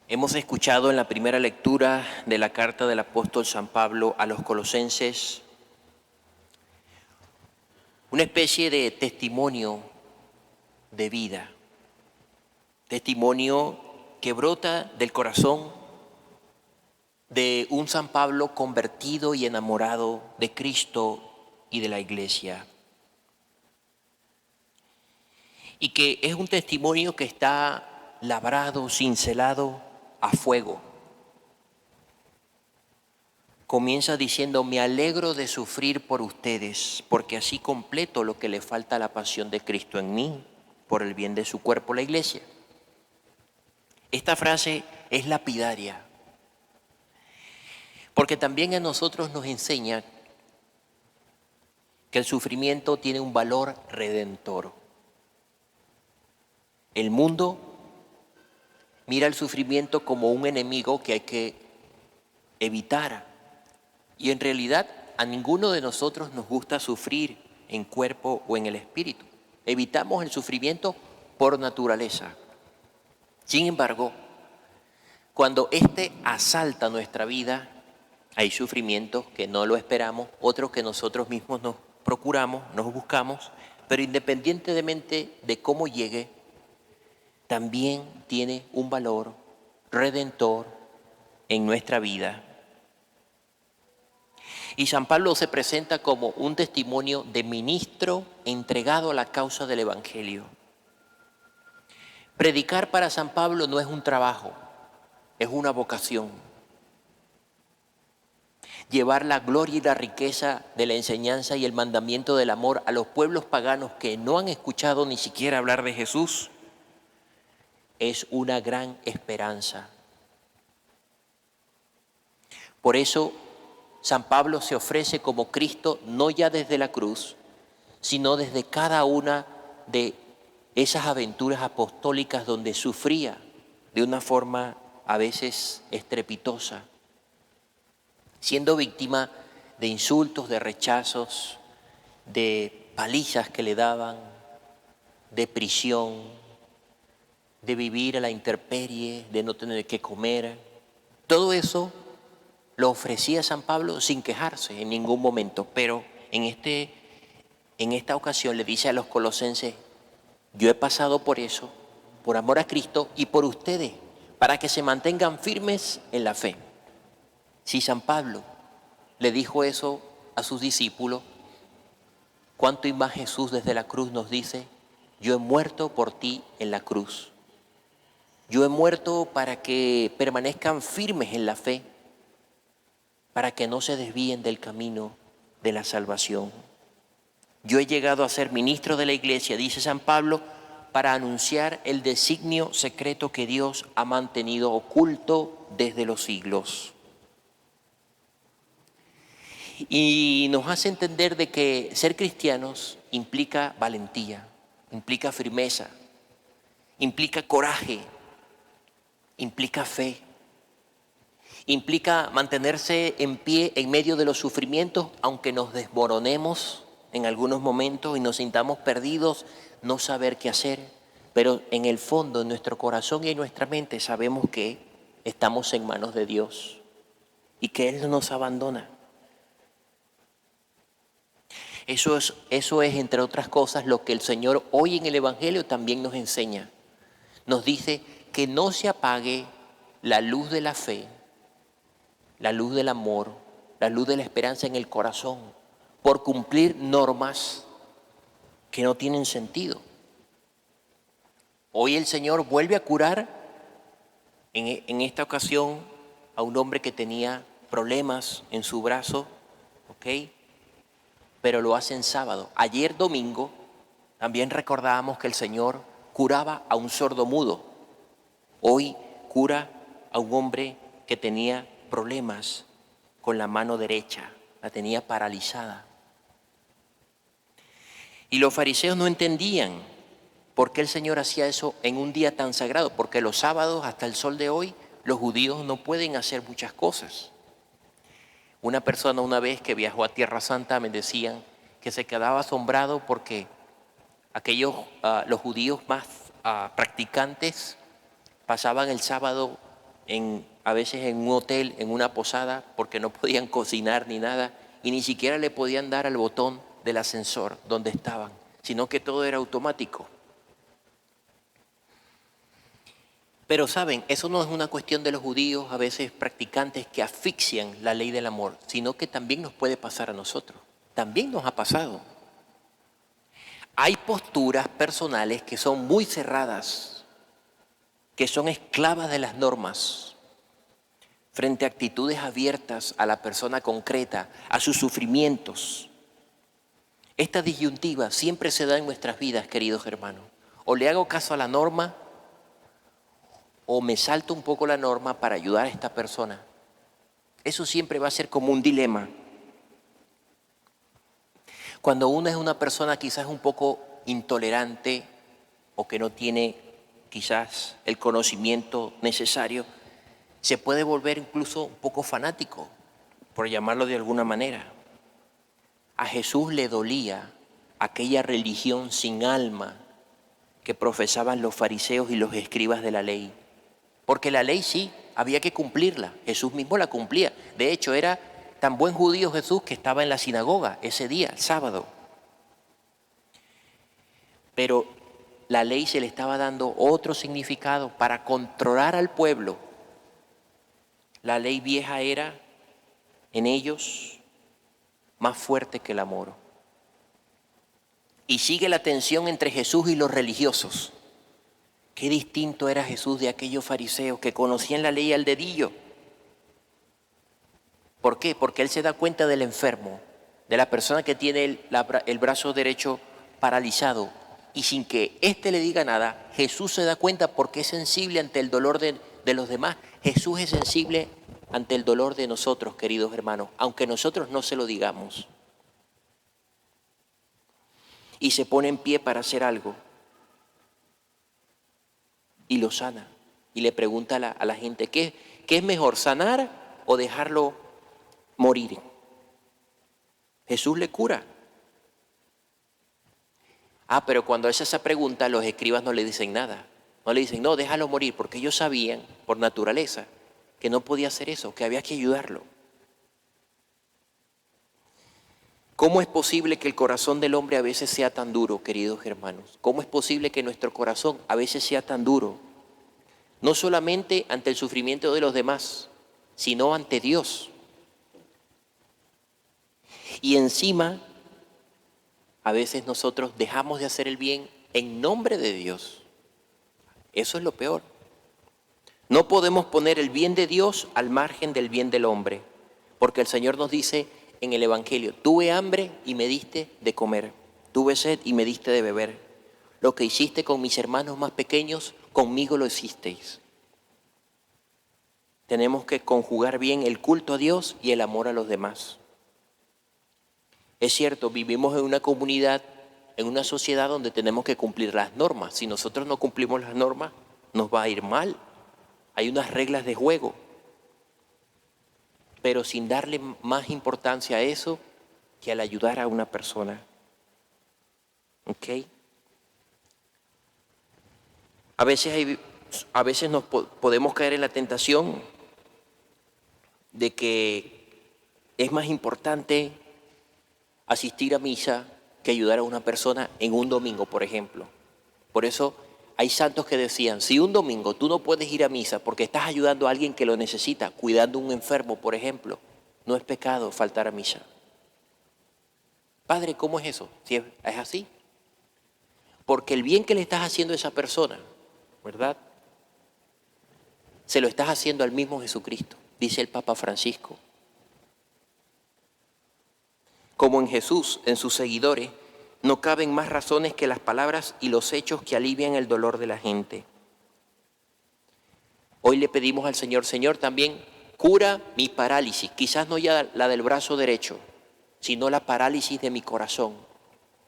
Hemos escuchado en la primera lectura de la carta del apóstol San Pablo a los Colosenses una especie de testimonio de vida, testimonio que brota del corazón de un San Pablo convertido y enamorado de Cristo y de la Iglesia. Y que es un testimonio que está labrado, cincelado a fuego. Comienza diciendo: me alegro de sufrir por ustedes, porque así completo lo que le falta a la pasión de Cristo en mí, por el bien de su cuerpo, la Iglesia. Esta frase es lapidaria, porque también a nosotros nos enseña que el sufrimiento tiene un valor redentor. El mundo mira el sufrimiento como un enemigo que hay que evitar. Y en realidad a ninguno de nosotros nos gusta sufrir en cuerpo o en el espíritu. Evitamos el sufrimiento por naturaleza. Sin embargo, cuando éste asalta nuestra vida, hay sufrimientos que no lo esperamos, otros que nosotros mismos nos procuramos, nos buscamos, pero independientemente de cómo llegue, también tiene un valor redentor en nuestra vida. Y San Pablo se presenta como un testimonio de ministro entregado a la causa del Evangelio. Predicar para San Pablo no es un trabajo, es una vocación. Llevar la gloria y la riqueza de la enseñanza y el mandamiento del amor a los pueblos paganos que no han escuchado ni siquiera hablar de Jesús es una gran esperanza. Por eso San Pablo se ofrece como Cristo no ya desde la cruz, sino desde cada una de esas aventuras apostólicas donde sufría de una forma a veces estrepitosa, siendo víctima de insultos, de rechazos, de palizas que le daban, de prisión, de vivir a la intemperie, de no tener que comer. Todo eso lo ofrecía San Pablo sin quejarse en ningún momento, pero en esta ocasión le dice a los colosenses: yo he pasado por eso, por amor a Cristo y por ustedes, para que se mantengan firmes en la fe. Si San Pablo le dijo eso a sus discípulos, ¿cuánto y más Jesús desde la cruz nos dice: yo he muerto por ti en la cruz? Yo he muerto para que permanezcan firmes en la fe, para que no se desvíen del camino de la salvación. Yo he llegado a ser ministro de la Iglesia, dice San Pablo, para anunciar el designio secreto que Dios ha mantenido oculto desde los siglos. Y nos hace entender de que ser cristianos implica valentía, implica firmeza, implica coraje, implica fe. Implica mantenerse en pie en medio de los sufrimientos, aunque nos desmoronemos en algunos momentos y nos sintamos perdidos, no saber qué hacer, pero en el fondo, en nuestro corazón y en nuestra mente sabemos que estamos en manos de Dios y que Él no nos abandona. Eso es, entre otras cosas, lo que el Señor hoy en el Evangelio también nos enseña. Nos dice que no se apague la luz de la fe, la luz del amor, la luz de la esperanza en el corazón, por cumplir normas que no tienen sentido. Hoy el Señor vuelve a curar, en esta ocasión, a un hombre que tenía problemas en su brazo, ¿ok? Pero lo hace en sábado. Ayer domingo también recordábamos que el Señor curaba a un sordo mudo. Hoy cura a un hombre que tenía problemas con la mano derecha, la tenía paralizada. Y los fariseos no entendían por qué el Señor hacía eso en un día tan sagrado, porque los sábados hasta el sol de hoy los judíos no pueden hacer muchas cosas. Una persona una vez que viajó a Tierra Santa me decían que se quedaba asombrado porque los judíos más practicantes pasaban el sábado a veces en un hotel, en una posada, porque no podían cocinar ni nada, y ni siquiera le podían dar al botón del ascensor donde estaban, sino que todo era automático. Pero saben, eso no es una cuestión de los judíos, a veces practicantes que asfixian la ley del amor, sino que también nos puede pasar a nosotros. También nos ha pasado. Hay posturas personales que son muy cerradas, que son esclavas de las normas, frente a actitudes abiertas a la persona concreta, a sus sufrimientos. Esta disyuntiva siempre se da en nuestras vidas, queridos hermanos. O le hago caso a la norma, o me salto un poco la norma para ayudar a esta persona. Eso siempre va a ser como un dilema. Cuando uno es una persona quizás un poco intolerante o que no tiene quizás el conocimiento necesario, se puede volver incluso un poco fanático, por llamarlo de alguna manera. A Jesús le dolía aquella religión sin alma que profesaban los fariseos y los escribas de la ley. Porque la ley sí, había que cumplirla. Jesús mismo la cumplía. De hecho, era tan buen judío Jesús que estaba en la sinagoga ese día, el sábado. Pero la ley se le estaba dando otro significado para controlar al pueblo. La ley vieja era en ellos más fuerte que el amor. Y sigue la tensión entre Jesús y los religiosos. Qué distinto era Jesús de aquellos fariseos que conocían la ley al dedillo. ¿Por qué? Porque él se da cuenta del enfermo, de la persona que tiene el brazo derecho paralizado. Y sin que éste le diga nada, Jesús se da cuenta porque es sensible ante el dolor de los demás. Jesús es sensible ante el dolor de nosotros, queridos hermanos, aunque nosotros no se lo digamos. Y se pone en pie para hacer algo. Y lo sana. Y le pregunta a la gente, ¿qué es mejor, sanar o dejarlo morir? Jesús le cura. Pero cuando hace esa pregunta, los escribas no le dicen nada. No le dicen, no, déjalo morir, porque ellos sabían, por naturaleza, que no podía hacer eso, que había que ayudarlo. ¿Cómo es posible que el corazón del hombre a veces sea tan duro, queridos hermanos? ¿Cómo es posible que nuestro corazón a veces sea tan duro? No solamente ante el sufrimiento de los demás, sino ante Dios. Y encima, a veces nosotros dejamos de hacer el bien en nombre de Dios. Eso es lo peor. No podemos poner el bien de Dios al margen del bien del hombre, porque el Señor nos dice en el Evangelio, tuve hambre y me diste de comer, tuve sed y me diste de beber. Lo que hiciste con mis hermanos más pequeños, conmigo lo hicisteis. Tenemos que conjugar bien el culto a Dios y el amor a los demás. Es cierto, vivimos en una comunidad, en una sociedad donde tenemos que cumplir las normas. Si nosotros no cumplimos las normas, nos va a ir mal. Hay unas reglas de juego. Pero sin darle más importancia a eso que al ayudar a una persona. ¿Ok? A veces nos podemos caer en la tentación de que es más importante asistir a misa que ayudar a una persona en un domingo, por ejemplo. Por eso hay santos que decían, si un domingo tú no puedes ir a misa porque estás ayudando a alguien que lo necesita, cuidando a un enfermo, por ejemplo, no es pecado faltar a misa. Padre, ¿cómo es eso? Si es así. Porque el bien que le estás haciendo a esa persona, ¿verdad? Se lo estás haciendo al mismo Jesucristo, dice el Papa Francisco. Como en Jesús, en sus seguidores, no caben más razones que las palabras y los hechos que alivian el dolor de la gente. Hoy le pedimos al Señor, Señor, también cura mi parálisis, quizás no ya la del brazo derecho, sino la parálisis de mi corazón,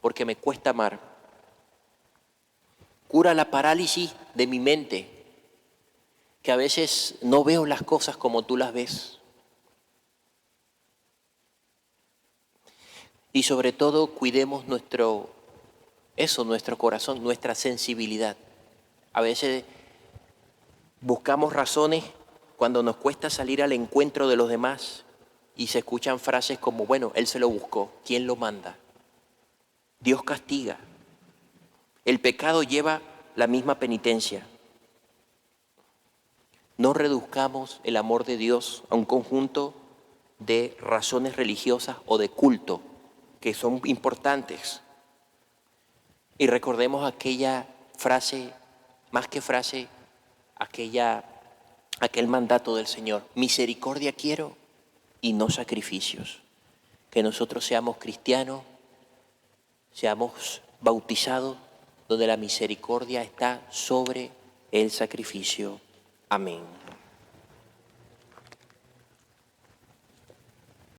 porque me cuesta amar. Cura la parálisis de mi mente, que a veces no veo las cosas como tú las ves. Y sobre todo cuidemos nuestro corazón, nuestra sensibilidad. A veces buscamos razones cuando nos cuesta salir al encuentro de los demás y se escuchan frases como, bueno, Él se lo buscó, ¿quién lo manda? Dios castiga. El pecado lleva la misma penitencia. No reduzcamos el amor de Dios a un conjunto de razones religiosas o de culto que son importantes. Y recordemos aquella frase, más que frase, aquel mandato del Señor: misericordia quiero y no sacrificios. Que nosotros seamos cristianos, seamos bautizados, donde la misericordia está sobre el sacrificio. Amén.